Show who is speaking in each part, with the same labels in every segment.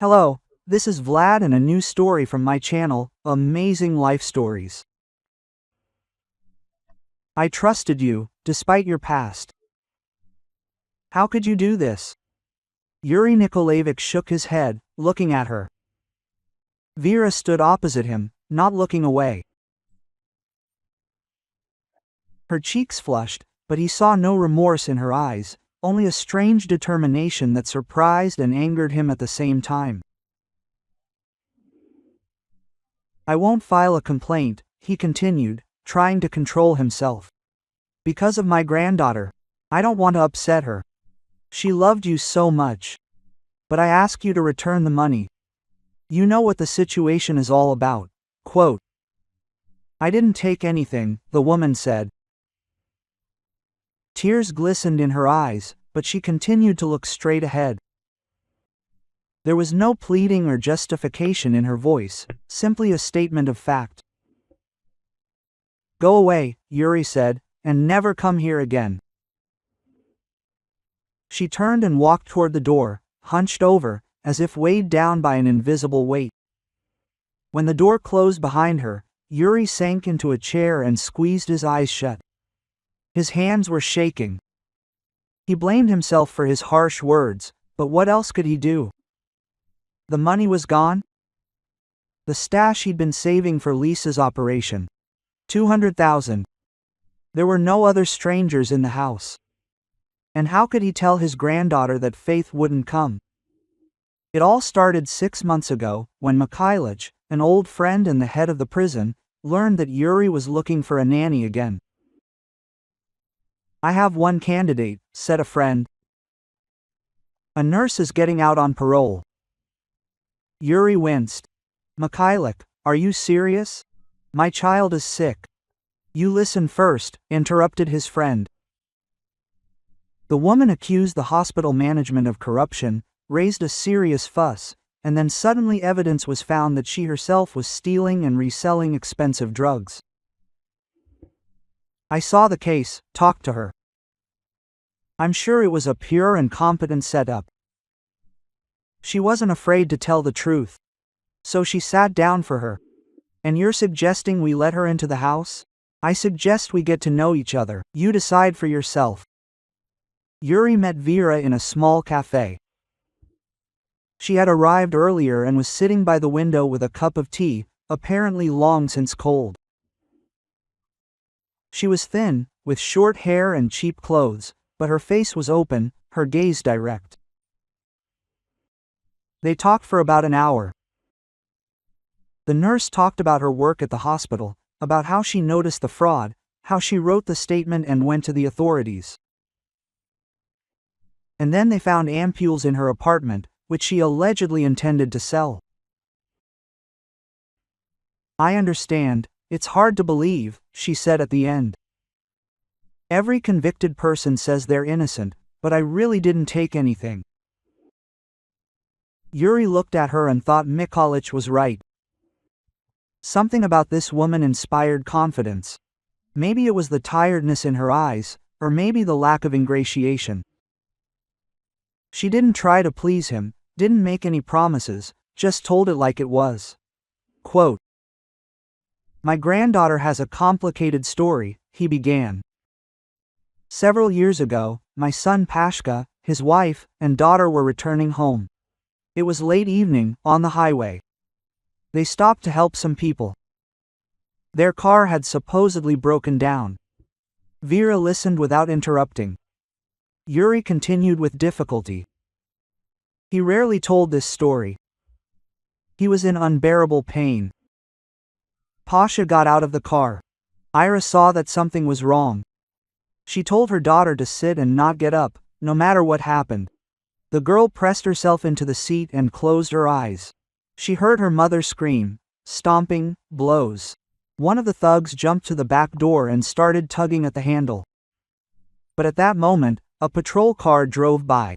Speaker 1: Hello, this is Vlad and a new story from my channel, Amazing Life Stories. I trusted you, despite your past. How could you do this? Yuri Nikolaevich shook his head, looking at her. Vera stood opposite him, not looking away. Her cheeks flushed, but he saw no remorse in her eyes, only a strange determination that surprised and angered him at the same time. I won't file a complaint, he continued, trying to control himself. Because of my granddaughter. I don't want to upset her. She loved you so much. But I ask you to return the money. You know what the situation is all about. Quote. I didn't take anything, the woman said. Tears glistened in her eyes, but she continued to look straight ahead. There was no pleading or justification in her voice, simply a statement of fact. Go away, Yuri said, and never come here again. She turned and walked toward the door, hunched over, as if weighed down by an invisible weight. When the door closed behind her, Yuri sank into a chair and squeezed his eyes shut. His hands were shaking. He blamed himself for his harsh words, but what else could he do? The money was gone? The stash he'd been saving for Lisa's operation. 200,000. There were no other strangers in the house. And how could he tell his granddaughter that Faith wouldn't come? It all started 6 months ago, when Mikhailich, an old friend and the head of the prison, learned that Yuri was looking for a nanny again. I have one candidate, said a friend. A nurse is getting out on parole. Yuri winced. Mikhailich, are you serious? My child is sick. You listen first, interrupted his friend. The woman accused the hospital management of corruption, raised a serious fuss, and then suddenly evidence was found that she herself was stealing and reselling expensive drugs. I saw the case, talked to her. I'm sure it was a pure and competent setup. She wasn't afraid to tell the truth. So she sat down for her. And you're suggesting we let her into the house? I suggest we get to know each other. You decide for yourself. Yuri met Vera in a small cafe. She had arrived earlier and was sitting by the window with a cup of tea, apparently long since cold. She was thin, with short hair and cheap clothes, but her face was open, her gaze direct. They talked for about an hour. The nurse talked about her work at the hospital, about how she noticed the fraud, how she wrote the statement and went to the authorities. And then they found ampules in her apartment, which she allegedly intended to sell. I understand, it's hard to believe, she said at the end. Every convicted person says they're innocent, but I really didn't take anything. Yuri looked at her and thought Mikhailich was right. Something about this woman inspired confidence. Maybe it was the tiredness in her eyes, or maybe the lack of ingratiation. She didn't try to please him, didn't make any promises, just told it like it was. Quote. My granddaughter has a complicated story, he began. Several years ago, my son Pashka, his wife, and daughter were returning home. It was late evening, on the highway. They stopped to help some people. Their car had supposedly broken down. Vera listened without interrupting. Yuri continued with difficulty. He rarely told this story. He was in unbearable pain. Pasha got out of the car. Ira saw that something was wrong. She told her daughter to sit and not get up, no matter what happened. The girl pressed herself into the seat and closed her eyes. She heard her mother scream, stomping, blows. One of the thugs jumped to the back door and started tugging at the handle. But at that moment, a patrol car drove by.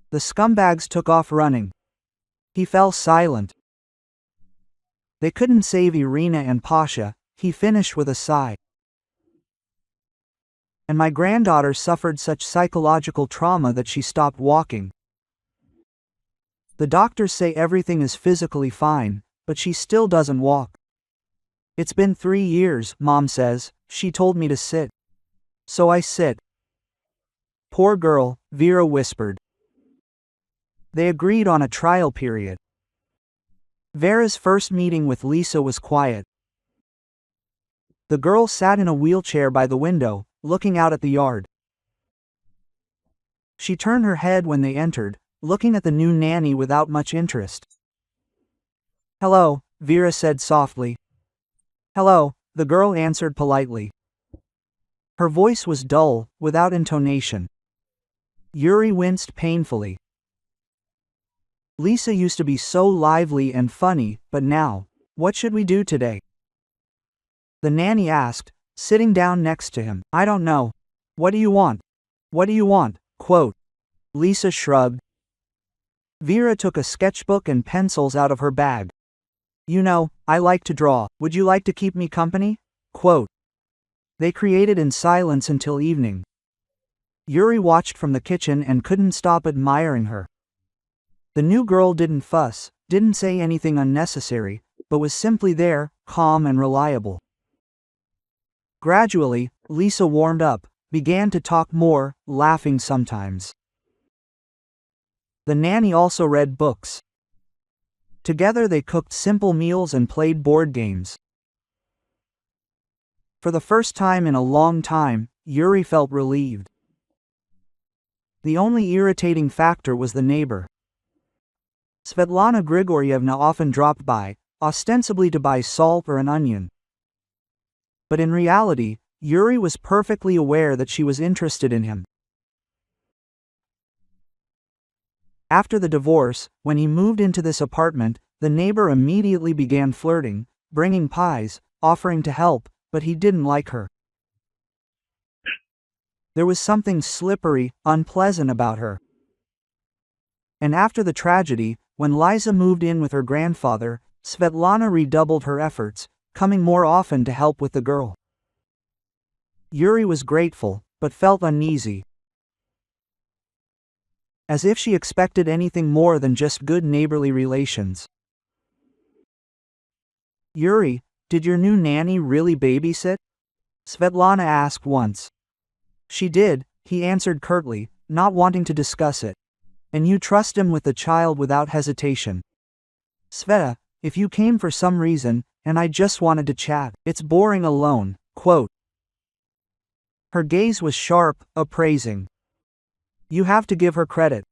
Speaker 1: The scumbags took off running. He fell silent. They couldn't save Irina and Pasha, he finished with a sigh. And my granddaughter suffered such psychological trauma that she stopped walking. The doctors say everything is physically fine, but she still doesn't walk. It's been 3 years, Mom says. She told me to sit. So I sit. Poor girl, Vera whispered. They agreed on a trial period. Vera's first meeting with Lisa was quiet. The girl sat in a wheelchair by the window, looking out at the yard. She turned her head when they entered, looking at the new nanny without much interest. "Hello," Vera said softly. "Hello," the girl answered politely. Her voice was dull, without intonation. Yuri winced painfully. Lisa used to be so lively and funny, but now, what should we do today? The nanny asked, sitting down next to him. "I don't know. What do you want? What do you want?" Quote. Lisa shrugged. Vera took a sketchbook and pencils out of her bag. "You know, I like to draw. Would you like to keep me company?" Quote. They created in silence until evening. Yuri watched from the kitchen and couldn't stop admiring her. The new girl didn't fuss, didn't say anything unnecessary, but was simply there, calm and reliable. Gradually, Lisa warmed up, began to talk more, laughing sometimes. The nanny also read books. Together they cooked simple meals and played board games. For the first time in a long time, Yuri felt relieved. The only irritating factor was the neighbor. Svetlana Grigorievna often dropped by, ostensibly to buy salt or an onion. But in reality, Yuri was perfectly aware that she was interested in him. After the divorce, when he moved into this apartment, the neighbor immediately began flirting, bringing pies, offering to help, but he didn't like her. There was something slippery, unpleasant about her. And after the tragedy, when Liza moved in with her grandfather, Svetlana redoubled her efforts, coming more often to help with the girl. Yuri was grateful, but felt uneasy. As if she expected anything more than just good neighborly relations. "Yuri, did your new nanny really babysit?" Svetlana asked once. "She did," he answered curtly, not wanting to discuss it. "And you trust him with the child without hesitation." "Sveta, if you came for some reason, and I just wanted to chat, it's boring alone." Quote. Her gaze was sharp, appraising. You have to give her credit.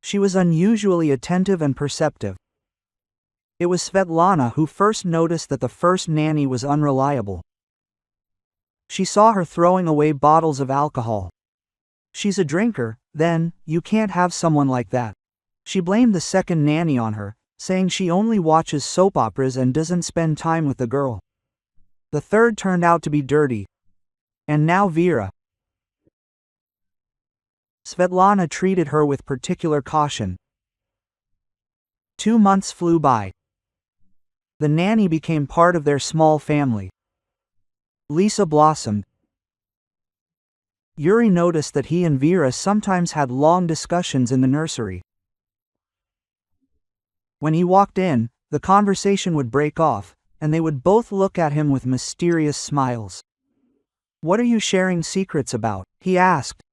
Speaker 1: She was unusually attentive and perceptive. It was Svetlana who first noticed that the first nanny was unreliable. She saw her throwing away bottles of alcohol. "She's a drinker, then, you can't have someone like that." She blamed the second nanny on her, saying she only watches soap operas and doesn't spend time with the girl. The third turned out to be dirty. And now Vera. Svetlana treated her with particular caution. 2 months flew by. The nanny became part of their small family. Lisa blossomed. Yuri noticed that he and Vera sometimes had long discussions in the nursery. When he walked in, the conversation would break off, and they would both look at him with mysterious smiles. "What are you sharing secrets about?" he asked.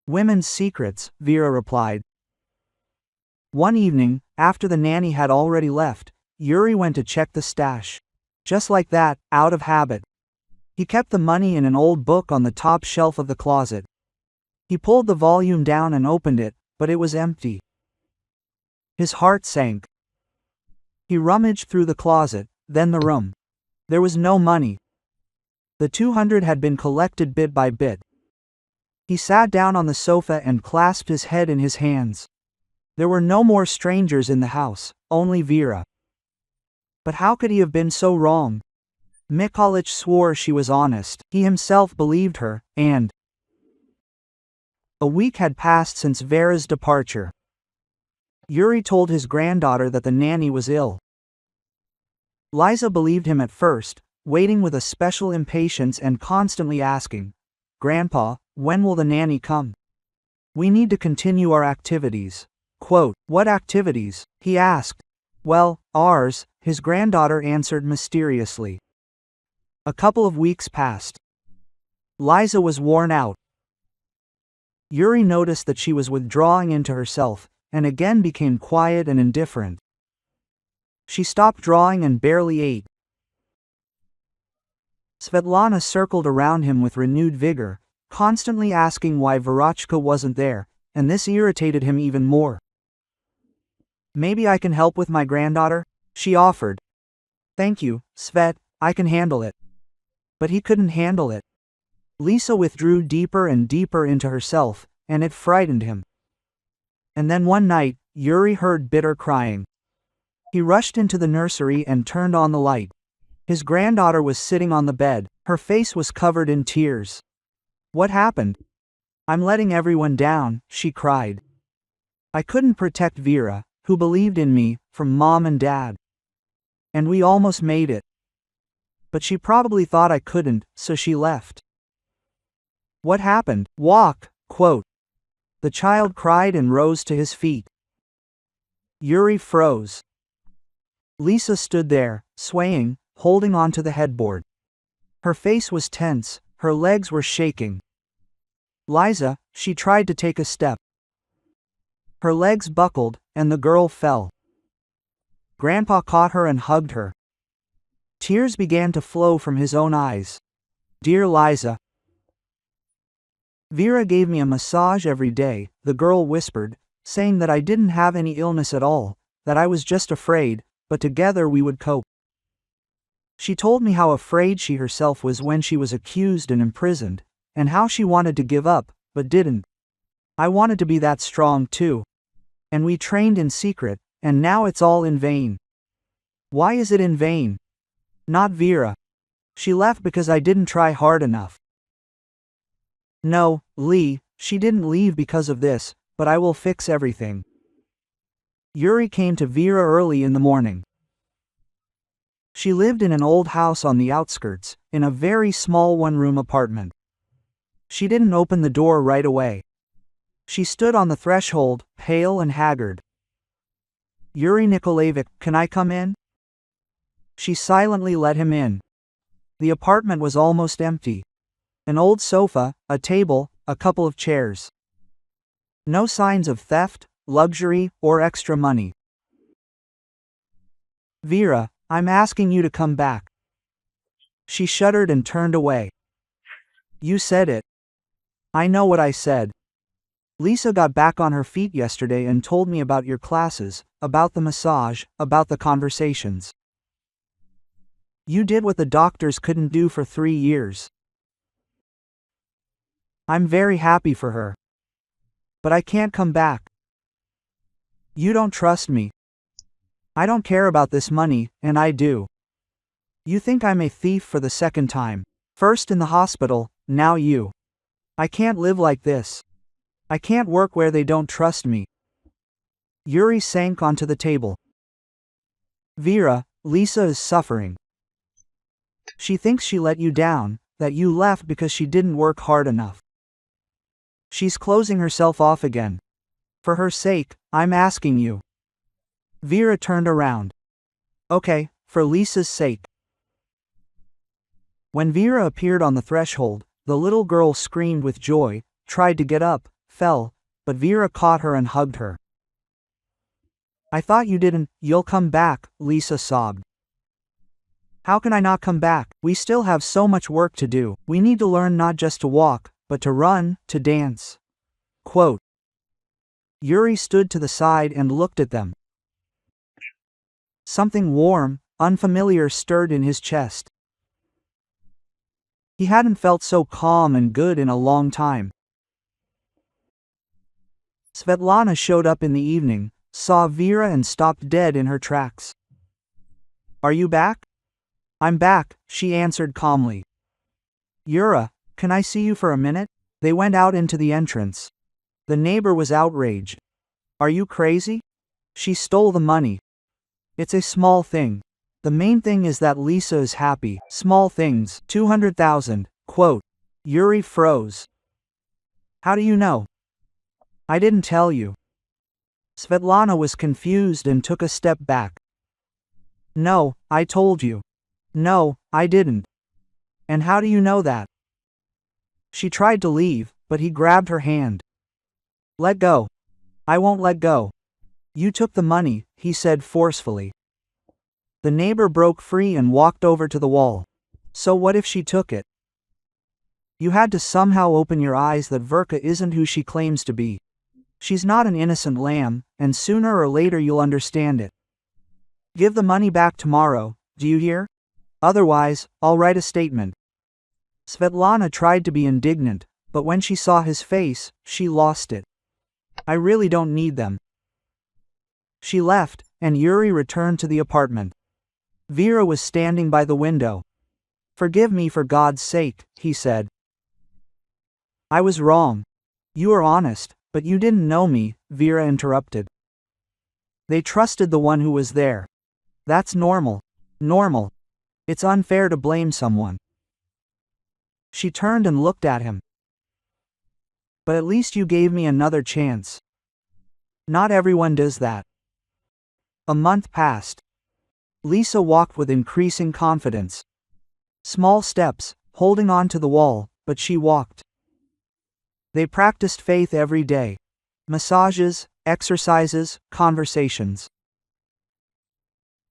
Speaker 1: "Women's secrets," Vera replied. One evening, after the nanny had already left, Yuri went to check the stash. Just like that, out of habit. He kept the money in an old book on the top shelf of the closet. He pulled the volume down and opened it, but it was empty. His heart sank. He rummaged through the closet, then the room. There was no money. The 200 had been collected bit by bit. He sat down on the sofa and clasped his head in his hands. There were no more strangers in the house, only Vera. But how could he have been so wrong? Mikulich swore she was honest, he himself believed her, and... A week had passed since Vera's departure. Yuri told his granddaughter that the nanny was ill. Liza believed him at first, waiting with a special impatience and constantly asking, "Grandpa, when will the nanny come? We need to continue our activities." Quote, "What activities?" he asked. "Well, ours," his granddaughter answered mysteriously. A couple of weeks passed. Liza was worn out. Yuri noticed that she was withdrawing into herself, and again became quiet and indifferent. She stopped drawing and barely ate. Svetlana circled around him with renewed vigor, constantly asking why Verochka wasn't there, and this irritated him even more. "Maybe I can help with my granddaughter?" she offered. "Thank you, Svet, I can handle it." But he couldn't handle it. Lisa withdrew deeper and deeper into herself, and it frightened him. And then one night, Yuri heard bitter crying. He rushed into the nursery and turned on the light. His granddaughter was sitting on the bed, her face was covered in tears. "What happened?" "I'm letting everyone down," she cried. "I couldn't protect Vera, who believed in me, from Mom and Dad. And we almost made it. But she probably thought I couldn't, so she left." "What happened?" "Walk." Quote. The child cried and rose to his feet. Yuri froze. Lisa stood there, swaying, holding onto the headboard. Her face was tense, her legs were shaking. "Liza," she tried to take a step. Her legs buckled, and the girl fell. Grandpa caught her and hugged her. Tears began to flow from his own eyes. "Dear Liza." "Vera gave me a massage every day," the girl whispered, saying that I didn't have any illness at all, that I was just afraid, but together we would cope. She told me how afraid she herself was when she was accused and imprisoned, and how she wanted to give up, but didn't. I wanted to be that strong too. And we trained in secret, and now it's all in vain." "Why is it in vain?" "Not Vera. She left because I didn't try hard enough." "No, Lee, she didn't leave because of this, but I will fix everything." Yuri came to Vera early in the morning. She lived in an old house on the outskirts, in a very small one-room apartment. She didn't open the door right away. She stood on the threshold, pale and haggard. "Yuri Nikolaevich, can I come in?" She silently let him in. The apartment was almost empty. An old sofa, a table, a couple of chairs. No signs of theft, luxury, or extra money. "Vera, I'm asking you to come back." She shuddered and turned away. "You said it." "I know what I said. Lisa got back on her feet yesterday and told me about your classes, about the massage, about the conversations. You did what the doctors couldn't do for 3 years. I'm very happy for her. But I can't come back. You don't trust me. I don't care about this money, and I do. You think I'm a thief for the second time. First in the hospital, now you. I can't live like this. I can't work where they don't trust me." Yuri sank onto the table. "Vera, Lisa is suffering. She thinks she let you down, that you left because she didn't work hard enough. She's closing herself off again. For her sake, I'm asking you." Vera turned around. "Okay, for Lisa's sake." When Vera appeared on the threshold, the little girl screamed with joy, tried to get up, fell, but Vera caught her and hugged her. "I thought you didn't, you'll come back," Lisa sobbed. "How can I not come back? We still have so much work to do. We need to learn not just to walk, but to run, to dance." Quote. Yuri stood to the side and looked at them. Something warm, unfamiliar stirred in his chest. He hadn't felt so calm and good in a long time. Svetlana showed up in the evening, saw Vera and stopped dead in her tracks. "Are you back?" "I'm back," she answered calmly. "Yura, can I see you for a minute?" They went out into the entrance. The neighbor was outraged. "Are you crazy? She stole the money. It's a small thing. The main thing is that Lisa is happy. Small things, 200,000, quote. Yuri froze. "How do you know?" "I didn't tell you." Svetlana was confused and took a step back. No, I told you. No, I didn't. And how do you know that? She tried to leave, but he grabbed her hand. Let go. I won't let go. You took the money, he said forcefully. The neighbor broke free and walked over to the wall. So what if she took it? You had to somehow open your eyes that Verka isn't who she claims to be. She's not an innocent lamb, and sooner or later you'll understand it. Give the money back tomorrow, do you hear? Otherwise, I'll write a statement. Svetlana tried to be indignant, but when she saw his face, she lost it. I really don't need them. She left, and Yuri returned to the apartment. Vera was standing by the window. Forgive me for God's sake, he said. I was wrong. You are honest, but you didn't know me, Vera interrupted. They trusted the one who was there. That's normal. Normal. It's unfair to blame someone. She turned and looked at him. But at least you gave me another chance. Not everyone does that. A month passed. Lisa walked with increasing confidence. Small steps, holding on to the wall, but she walked. They practiced faith every day. Massages, exercises, conversations.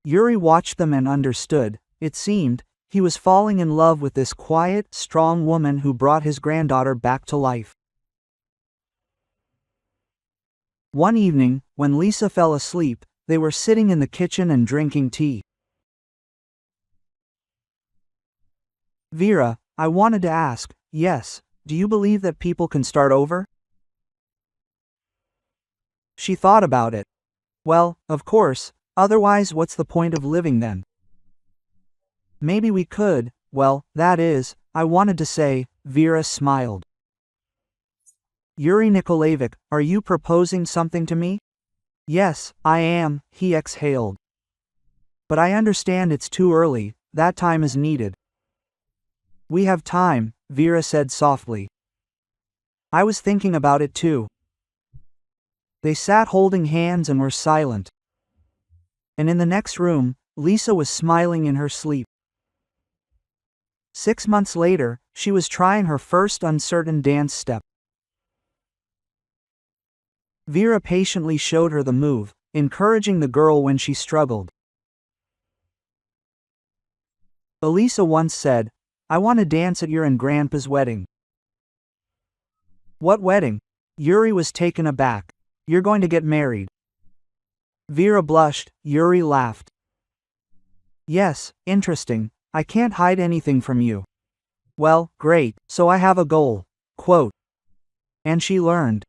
Speaker 1: Yuri watched them and understood, it seemed, he was falling in love with this quiet, strong woman who brought his granddaughter back to life. One evening, when Lisa fell asleep, they were sitting in the kitchen and drinking tea. Vera, I wanted to ask, yes, do you believe that people can start over? She thought about it. Well, of course, otherwise what's the point of living then? Maybe we could, well, that is, I wanted to say, Vera smiled. Yuri Nikolaevich, are you proposing something to me? Yes, I am, he exhaled. But I understand it's too early, that time is needed. We have time, Vera said softly. I was thinking about it too. They sat holding hands and were silent. And in the next room, Lisa was smiling in her sleep. 6 months later, she was trying her first uncertain dance step. Vera patiently showed her the move, encouraging the girl when she struggled. Elisa once said, I want to dance at your and Grandpa's wedding. What wedding? Yuri was taken aback. You're going to get married. Vera blushed, Yuri laughed. Yes, interesting, I can't hide anything from you. Well, great, so I have a goal. Quote. And she learned.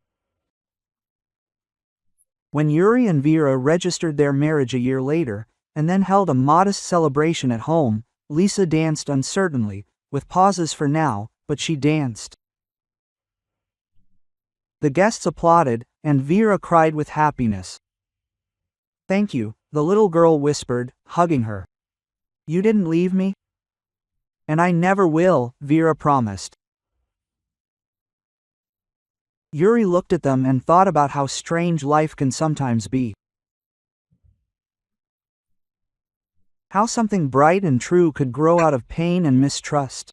Speaker 1: When Yuri and Vera registered their marriage a year later, and then held a modest celebration at home, Lisa danced uncertainly, with pauses for now, but she danced. The guests applauded, and Vera cried with happiness. Thank you, the little girl whispered, hugging her. You didn't leave me? And I never will, Vera promised. Yuri looked at them and thought about how strange life can sometimes be. How something bright and true could grow out of pain and mistrust.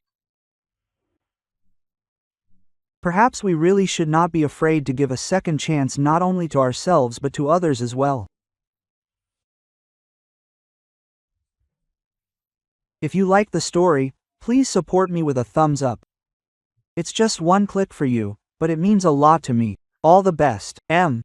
Speaker 1: Perhaps we really should not be afraid to give a second chance not only to ourselves but to others as well. If you like the story, please support me with a thumbs up. It's just one click for you, but it means a lot to me. All the best, M.